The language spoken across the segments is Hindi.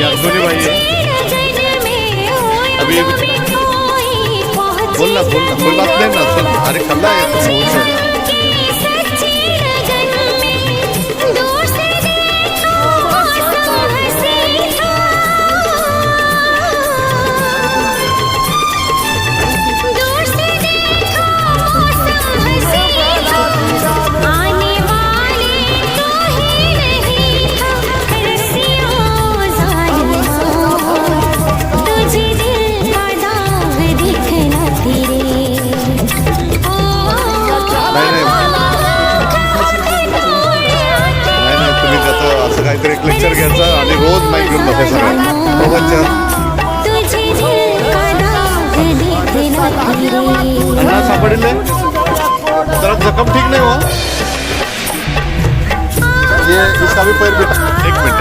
अंगूनी भाई है। अभी बोलना कोई बात नहीं ना, सुन। अरे कल्ला है तो काहीतरी एक लेक्चर घ्यायचं आणि रोज माईक घेऊन बसायचं प्रवचन। अन्ना सापडले जरा जखम ठीक नहीं हो, ये इसका भी पैर बेटा। एक मिनट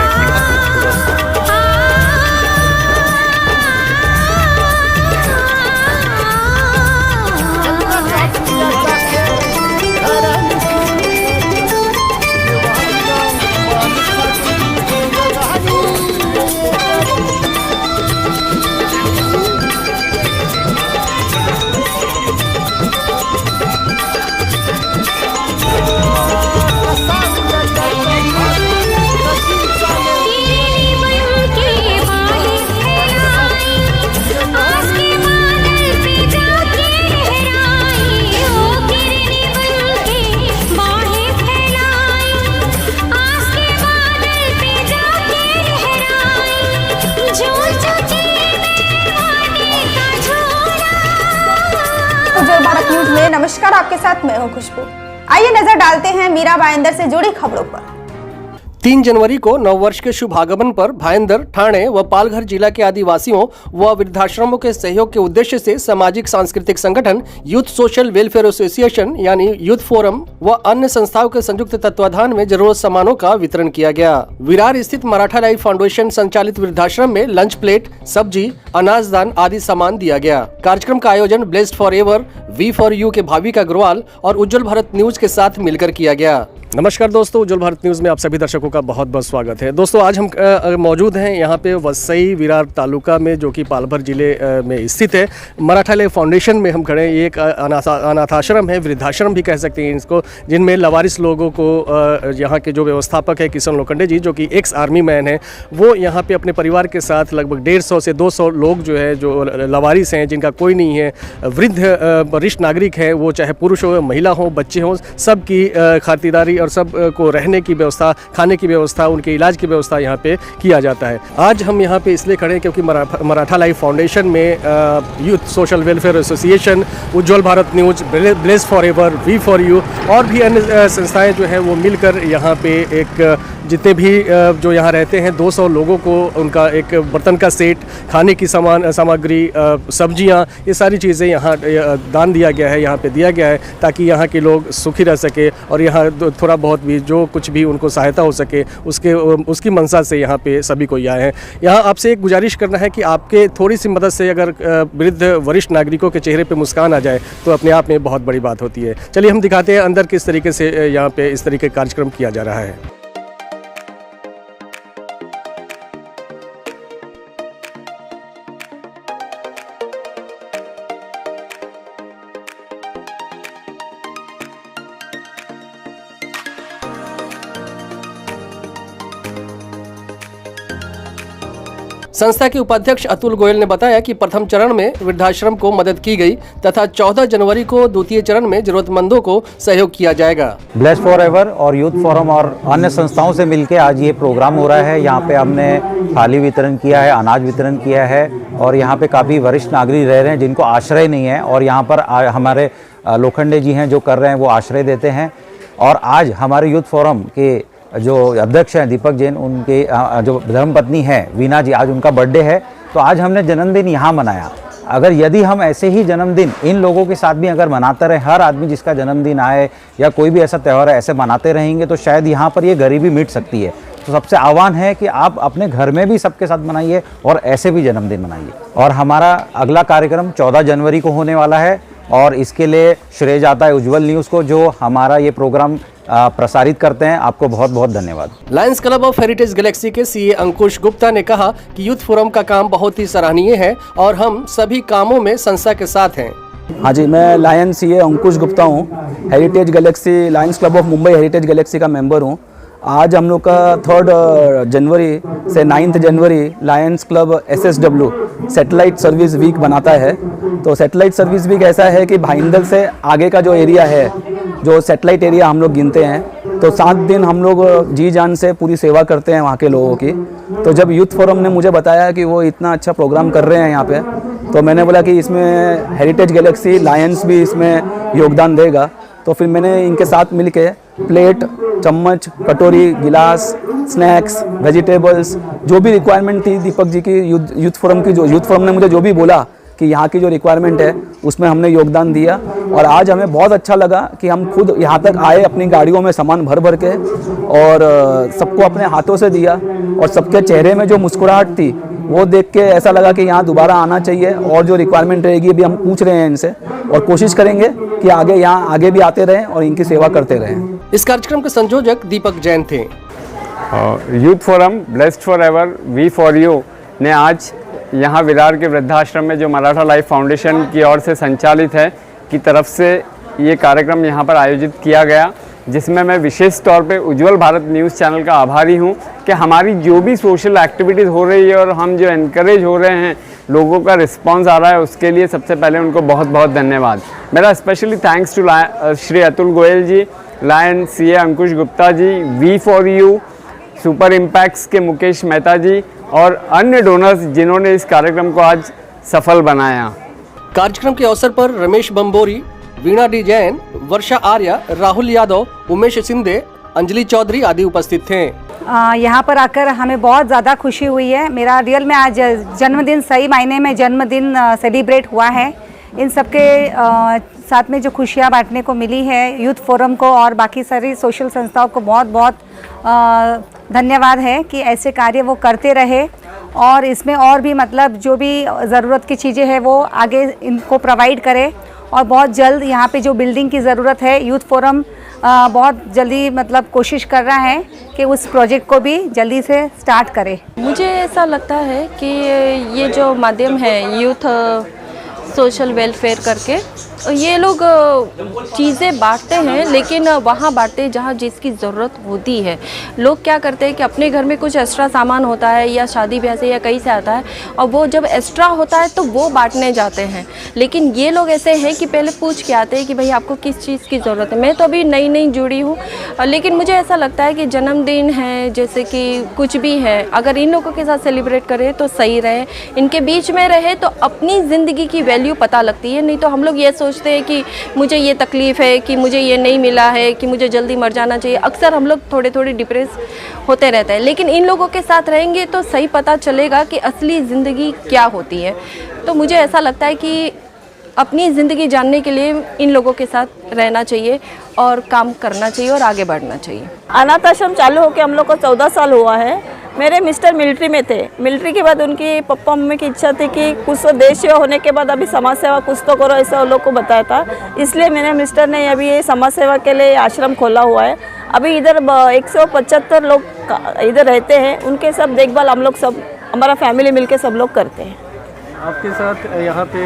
नमस्कार, आपके साथ मैं हूं खुशबू। आइए नजर डालते हैं मीरा भाईंदर से जुड़ी खबरों पर। 3 जनवरी को नववर्ष के शुभ आगमन पर भाईंदर, ठाणे व पालघर जिला के आदिवासियों व वृद्धाश्रमों के सहयोग के उद्देश्य से सामाजिक सांस्कृतिक संगठन यूथ सोशल वेलफेयर एसोसिएशन यानी यूथ फोरम व अन्य संस्थाओं के संयुक्त तत्वाधान में जरूरत सामानों का वितरण किया गया। विरार स्थित मराठा लाइफ फाउंडेशन संचालित वृद्धाश्रम में लंच प्लेट, सब्जी, अनाजदान आदि सामान दिया गया। कार्यक्रम का आयोजन ब्लेस्ड फॉर एवर V4U के भाविका अग्रवाल और उज्जवल भारत न्यूज के साथ मिलकर किया गया। नमस्कार दोस्तों, उज्जवल भारत न्यूज़ में आप सभी दर्शकों का बहुत बहुत स्वागत है। दोस्तों आज हम मौजूद हैं यहाँ पे वसई विरार तालुका में, जो कि पालघर जिले में स्थित है। मराठा लाइफ फाउंडेशन में हम खड़े हैं। ये एक अनाथाश्रम है, वृद्धाश्रम भी कह सकते हैं इसको, जिनमें लवारिस लोगों को यहाँ के जो व्यवस्थापक है किशन लोखंडे जी, जो कि एक्स आर्मी मैन है, वो यहाँ पे अपने परिवार के साथ लगभग 150 से 200 लोग जो है, जो लवारिस हैं, जिनका कोई नहीं है, वृद्ध वरिष्ठ नागरिक है, वो चाहे पुरुष हो, महिला हो, बच्चे हों, सबकी खातिरदारी और सब को रहने की व्यवस्था, खाने की व्यवस्था, उनके इलाज की व्यवस्था यहाँ पे किया जाता है। आज हम यहाँ पे इसलिए खड़े हैं क्योंकि मराठा लाइफ फाउंडेशन में youth social welfare association, Ujjwal Bharat news, blessed for ever, V4U और भी अन्य संस्थाएं जो हैं वो मिलकर यहाँ पे एक जितने भी जो यहाँ रहते हैं 200 लोगों को उनका एक बर्तन का सेट, खाने की सामग्री, सब्जियाँ, ये सारी चीज़ें यहाँ दान दिया गया है, यहाँ पे दिया गया है, ताकि यहाँ के लोग सुखी रह सके और यहाँ थोड़ा बहुत भी जो कुछ भी उनको सहायता हो सके उसकी मंशा से यहाँ पे सभी कोई आए हैं। यहाँ आपसे एक गुजारिश करना है कि आपके थोड़ी सी मदद से अगर वृद्ध वरिष्ठ नागरिकों के चेहरे पे मुस्कान आ जाए तो अपने आप में बहुत बड़ी बात होती है। चलिए हम दिखाते हैं अंदर किस तरीके से यहाँ पे इस तरीके का कार्यक्रम किया जा रहा है। संस्था के उपाध्यक्ष अतुल गोयल ने बताया कि प्रथम चरण में वृद्धाश्रम को मदद की गई तथा 14 जनवरी को द्वितीय चरण में जरूरतमंदों को सहयोग किया जाएगा। ब्लेस्ड फॉर एवर और यूथ फोरम और अन्य संस्थाओं से मिलकर आज ये प्रोग्राम हो रहा है। यहाँ पे हमने थाली वितरण किया है, अनाज वितरण किया है और यहाँ पे काफ़ी वरिष्ठ नागरिक रह रहे हैं जिनको आश्रय नहीं है और यहाँ पर हमारे लोखंडे जी हैं जो कर रहे हैं, वो आश्रय देते हैं। और आज हमारे यूथ फोरम के जो अध्यक्ष हैं दीपक जैन, उनके जो धर्मपत्नी है वीना जी, आज उनका बर्थडे है, तो आज हमने जन्मदिन यहाँ मनाया। अगर यदि हम ऐसे ही जन्मदिन इन लोगों के साथ भी अगर मनाते रहे, हर आदमी जिसका जन्मदिन आए या कोई भी ऐसा त्यौहार है ऐसे मनाते रहेंगे, तो शायद यहाँ पर ये गरीबी मिट सकती है। तो सबसे आह्वान है कि आप अपने घर में भी सबके साथ मनाइए और ऐसे भी जन्मदिन मनाइए। और हमारा अगला कार्यक्रम 14 जनवरी को होने वाला है और इसके लिए श्रेय जाता है उज्जवल न्यूज़ को, जो हमारा ये प्रोग्राम प्रसारित करते हैं। आपको बहुत बहुत धन्यवाद। Lions Club of heritage Galaxy के सीए अंकुश गुप्ता ने कहा कि यूथ फोरम का काम बहुत ही सराहनीय है और हम सभी कामों में संस्था के साथ हैं। हाँ जी, मैं लायंस सीए अंकुश गुप्ता हूँ। Heritage Galaxy, Lions Club of Mumbai Heritage Galaxy का मेंबर हूँ। आज हम लोग का 3 जनवरी से 9 जनवरी Lions Club SSW satellite service week बनाता है। तो सैटेलाइट सर्विस वीक ऐसा है कि भाईंदर से आगे का जो एरिया है, जो सैटेलाइट एरिया हम लोग गिनते हैं, तो 7 दिन हम लोग जी जान से पूरी सेवा करते हैं वहाँ के लोगों की। तो जब यूथ फोरम ने मुझे बताया कि वो इतना अच्छा प्रोग्राम कर रहे हैं यहाँ पे, तो मैंने बोला कि इसमें हेरिटेज गैलेक्सी लायंस भी इसमें योगदान देगा। तो फिर मैंने इनके साथ मिलके प्लेट, चम्मच, कटोरी, गिलास, स्नैक्स, वेजिटेबल्स, जो भी रिक्वायरमेंट थी दीपक जी की, यूथ फोरम ने मुझे जो भी बोला कि यहाँ की जो रिक्वायरमेंट है उसमें हमने योगदान दिया। और आज हमें बहुत अच्छा लगा कि हम खुद यहाँ तक आए, अपनी गाड़ियों में सामान भर भर के, और सबको अपने हाथों से दिया। और सबके चेहरे में जो मुस्कुराहट थी वो देख के ऐसा लगा कि यहाँ दोबारा आना चाहिए। और जो रिक्वायरमेंट रहेगी अभी हम पूछ रहे हैं इनसे, और कोशिश करेंगे कि आगे भी आते रहें और इनकी सेवा करते रहें। इस कार्यक्रम के संयोजक दीपक जैन थे। Youth forum blessed forever we for you ने आज यहाँ विरार के वृद्धाश्रम में, जो मराठा लाइफ फाउंडेशन की ओर से संचालित है, की तरफ से ये कार्यक्रम यहाँ पर आयोजित किया गया, जिसमें मैं विशेष तौर पे उज्जवल भारत न्यूज़ चैनल का आभारी हूँ कि हमारी जो भी सोशल एक्टिविटीज़ हो रही है और हम जो एनकरेज हो रहे हैं, लोगों का रिस्पांस आ रहा है, उसके लिए सबसे पहले उनको बहुत बहुत धन्यवाद। मेरा specially thanks to Shri Atul Goyal ji, lion CA Ankush Gupta ji, we for you, super impacts के मुकेश मेहता जी और अन्य डोनर्स जिन्होंने इस कार्यक्रम को आज सफल बनाया। कार्यक्रम के अवसर पर रमेश बम्बोरी, वीणा डी जैन, वर्षा आर्या, राहुल यादव, उमेश सिंधे, अंजलि चौधरी आदि उपस्थित थे। यहाँ पर आकर हमें बहुत ज़्यादा खुशी हुई है। मेरा रियल में आज जन्मदिन, सही मायने में जन्मदिन सेलिब्रेट हुआ है। इन सबके साथ में जो खुशियाँ बांटने को मिली है यूथ फोरम को और बाकी सारी सोशल संस्थाओं को बहुत बहुत धन्यवाद है कि ऐसे कार्य वो करते रहे और इसमें और भी मतलब जो भी ज़रूरत की चीज़ें हैं वो आगे इनको प्रोवाइड करे। और बहुत जल्द यहाँ पे जो बिल्डिंग की ज़रूरत है, यूथ फोरम बहुत जल्दी मतलब कोशिश कर रहा है कि उस प्रोजेक्ट को भी जल्दी से स्टार्ट करे। मुझे ऐसा लगता है कि ये जो माध्यम है यूथ सोशल वेलफेयर करके, ये लोग चीज़ें बांटते हैं, लेकिन वहाँ बांटते हैं जहाँ जिसकी ज़रूरत होती है। लोग क्या करते हैं कि अपने घर में कुछ एक्स्ट्रा सामान होता है या शादी ब्याह से या कहीं से आता है, और वो जब एक्स्ट्रा होता है तो वो बांटने जाते हैं। लेकिन ये लोग ऐसे हैं कि पहले पूछ के आते हैं कि भाई आपको किस चीज़ की ज़रूरत है। मैं तो अभी नई नई जुड़ी हूँ, लेकिन मुझे ऐसा लगता है कि जन्मदिन है, जैसे कि कुछ भी है, अगर इन लोगों के साथ सेलिब्रेट करें तो सही रहे, इनके बीच में रहे तो अपनी ज़िंदगी की वैल्यू पता लगती है। नहीं तो हम लोग ये सोचते हैं कि मुझे ये तकलीफ़ है, कि मुझे ये नहीं मिला है, कि मुझे जल्दी मर जाना चाहिए। अक्सर हम लोग थोड़े थोड़े डिप्रेस होते रहते हैं, लेकिन इन लोगों के साथ रहेंगे तो सही पता चलेगा कि असली ज़िंदगी क्या होती है। तो मुझे ऐसा लगता है कि अपनी ज़िंदगी जानने के लिए इन लोगों के साथ रहना चाहिए और काम करना चाहिए और आगे बढ़ना चाहिए। अनाथ आश्रम चालू होकर हम लोग को 14 साल हुआ है। मेरे मिस्टर मिलिट्री में थे। मिलिट्री के बाद उनकी पप्पा मम्मी की इच्छा थी कि कुछ तो देश सेवा होने के बाद अभी समाज सेवा कुछ तो करो, ऐसा उन लोग को बताया था। इसलिए मेरे मिस्टर ने अभी ये समाज सेवा के लिए आश्रम खोला हुआ है। अभी इधर 175 लोग इधर रहते हैं, उनके सब देखभाल हम लोग सब, हमारा फैमिली मिलके सब लोग करते हैं। आपके साथ यहाँ पे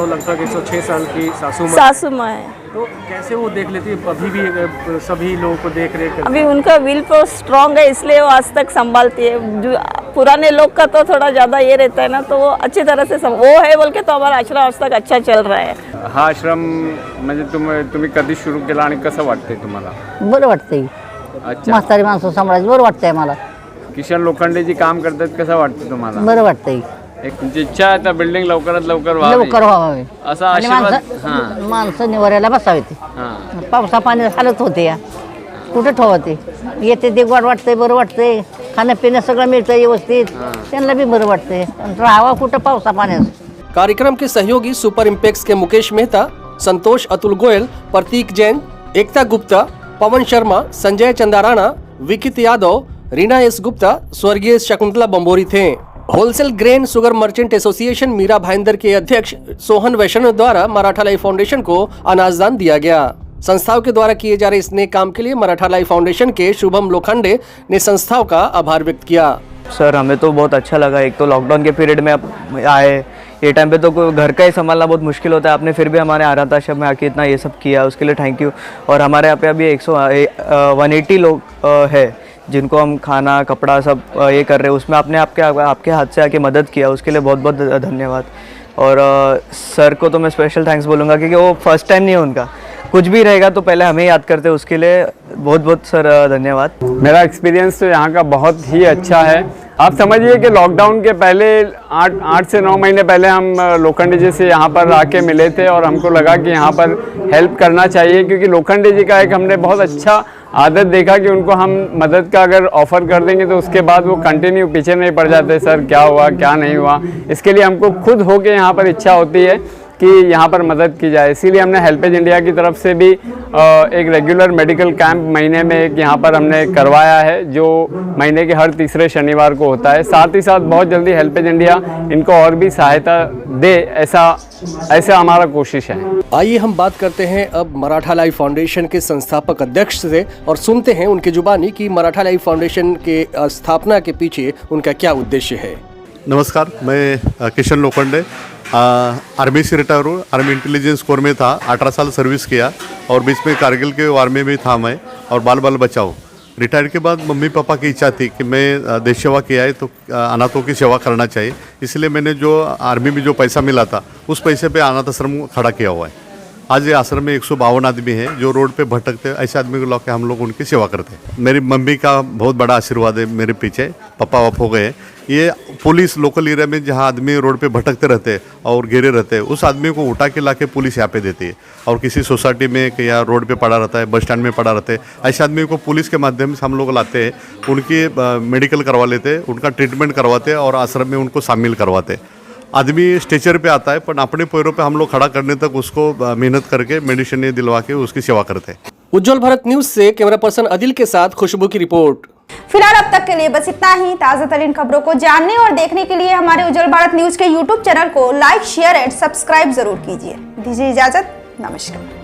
लगभग 106 साल की सासू माँ है। तो कैसे वो देख लेती है? अभी भी सभी लोगों को देख रहे हैं। अभी उनका विल तो स्ट्रांग है, इसलिए वो आज तक संभालती है। जो पुराने लोग का तो थोड़ा ज़्यादा ये रहता है ना, तो वो अच्छी तरह से वो है बोल के तो हमारा आश्रम आज तक अच्छा चल रहा है। हा आश्रम म्हणजे तुम्ही कधी सुरू केला आणि कसं वाटतंय तुम्हाला? बरं वाटतंय, अच्छा, म्हातारी माणसं सांभाळायचं बरं वाटतंय मला। किशन लोखंडे जी काम करतात, कसं वाटतं तुम्हाला? बरं वाटतंय। एक तुमची इच्छा आहे तर बिल्डिंग लवकरात लवकर व्हावी, लवकर व्हावी असा आणि आशीर्वाद। माणसं निवाऱ्याला बसावी ती। पावसा पाण्यात हालत होते या, कुठे ठेवते, येते ते गोड वाटतंय, बरं वाटतंय, खाणं पिणं सगळं मिळतं व्यवस्थित, त्यांना भी बरं वाटतंय। राहावा कुठं पावसा पाण्यात। कार्यक्रम के सहयोगी सुपर इम्पैक्ट्स के मुकेश मेहता, संतोष अतुल गोयल, प्रतीक जैन, एकता गुप्ता, पवन शर्मा, संजय चंदाराणा, विकित यादव, रीना एस गुप्ता, स्वर्गीय शकुंतला बम्बोरी थे। Wholesale grain sugar merchant association Mira Bhayandar के अध्यक्ष सोहन वैष्णव द्वारा मराठा लाइफ फाउंडेशन को अनाजदान दिया गया। संस्थाओं के द्वारा किए जा रहे इस नेक काम के लिए मराठा लाइफ फाउंडेशन के शुभम लोखंडे ने संस्थाओं का आभार व्यक्त किया। सर हमें तो बहुत अच्छा लगा, एक तो लॉकडाउन के पीरियड में आप आए, ये टाइम पे तो घर का ही संभालना बहुत मुश्किल होता है, आपने फिर भी हमारे अनाथ आश्रम में आके इतना ये सब किया, उसके लिए थैंक यू। और हमारे यहाँ पे अभी 180 लोग है जिनको हम खाना कपड़ा सब ये कर रहे हैं, उसमें आपने आपके हाथ से आके मदद किया, उसके लिए बहुत बहुत धन्यवाद। और सर को तो मैं स्पेशल थैंक्स बोलूँगा क्योंकि वो फर्स्ट टाइम नहीं है उनका, कुछ भी रहेगा तो पहले हमें याद करते हैं, उसके लिए बहुत बहुत सर धन्यवाद। मेरा एक्सपीरियंस तो यहाँ का बहुत ही अच्छा है। आप समझिए कि लॉकडाउन के पहले 8 से 9 महीने पहले हम लोखंडे जी से यहाँ पर आके मिले थे और हमको लगा कि यहाँ पर हेल्प करना चाहिए, क्योंकि लोखंडे जी का एक हमने बहुत अच्छा आदत देखा कि उनको हम मदद का अगर ऑफ़र कर देंगे तो उसके बाद वो कंटिन्यू पीछे नहीं पड़ जाते, सर क्या हुआ क्या नहीं हुआ। इसके लिए हमको खुद होके यहाँ पर इच्छा होती है कि यहाँ पर मदद की जाए, इसीलिए हमने हेल्पेज इंडिया की तरफ से भी एक रेगुलर मेडिकल कैंप महीने में एक यहाँ पर हमने करवाया है, जो महीने के हर तीसरे शनिवार को होता है। साथ ही साथ बहुत जल्दी हेल्पेज इंडिया इनको और भी सहायता दे, ऐसा हमारा कोशिश है। आइए हम बात करते हैं अब मराठा लाइफ फाउंडेशन के संस्थापक अध्यक्ष से और सुनते हैं उनकी जुबानी कि मराठा लाइफ फाउंडेशन के स्थापना के पीछे उनका क्या उद्देश्य है। नमस्कार, मैं किशन लोखंडे आर्मी से रिटायर हूँ। आर्मी इंटेलिजेंस कोर में था, 18 साल सर्विस किया और बीच में कारगिल के वार में भी था मैं, और बाल बचाओ। रिटायर के बाद मम्मी पापा की इच्छा थी कि मैं देश सेवा किया है तो अनाथों की सेवा करना चाहिए, इसलिए मैंने जो आर्मी में जो पैसा मिला था उस पैसे पे अनाथ आश्रम खड़ा किया हुआ है। आज ये आश्रम में 152 आदमी हैं जो रोड पे भटकते हैं, ऐसे आदमी को लाके हम लोग उनकी सेवा करते हैं। मेरी मम्मी का बहुत बड़ा आशीर्वाद है मेरे पीछे, पापा वाप हो गए। ये पुलिस लोकल एरिया में जहाँ आदमी रोड पे भटकते रहते हैं और गिरे रहते हैं, उस आदमी को उठा के लाके पुलिस यहाँ पे देती है। और किसी सोसाइटी में या रोड पे पड़ा रहता है, बस स्टैंड में पड़ा रहता है, ऐसे आदमी को पुलिस के माध्यम से हम लोग लाते हैं, उनकी मेडिकल करवा लेते हैं, उनका ट्रीटमेंट करवाते हैं और आश्रम में उनको शामिल करवाते हैं। आदमी स्ट्रेचर पे आता है पर अपने पैरों पे हम लोग खड़ा करने तक उसको मेहनत करके मेडिसिन दिलवा के उसकी सेवा करते हैं। उज्जवल भारत न्यूज से कैमरा पर्सन अदिल के साथ खुशबू की रिपोर्ट। फिलहाल अब तक के लिए बस इतना ही। ताज़ा तरीन खबरों को जानने और देखने के लिए हमारे उज्जवल भारत न्यूज के यूट्यूब चैनल को लाइक, शेयर एंड सब्सक्राइब जरूर कीजिए। दीजिए इजाजत, नमस्कार।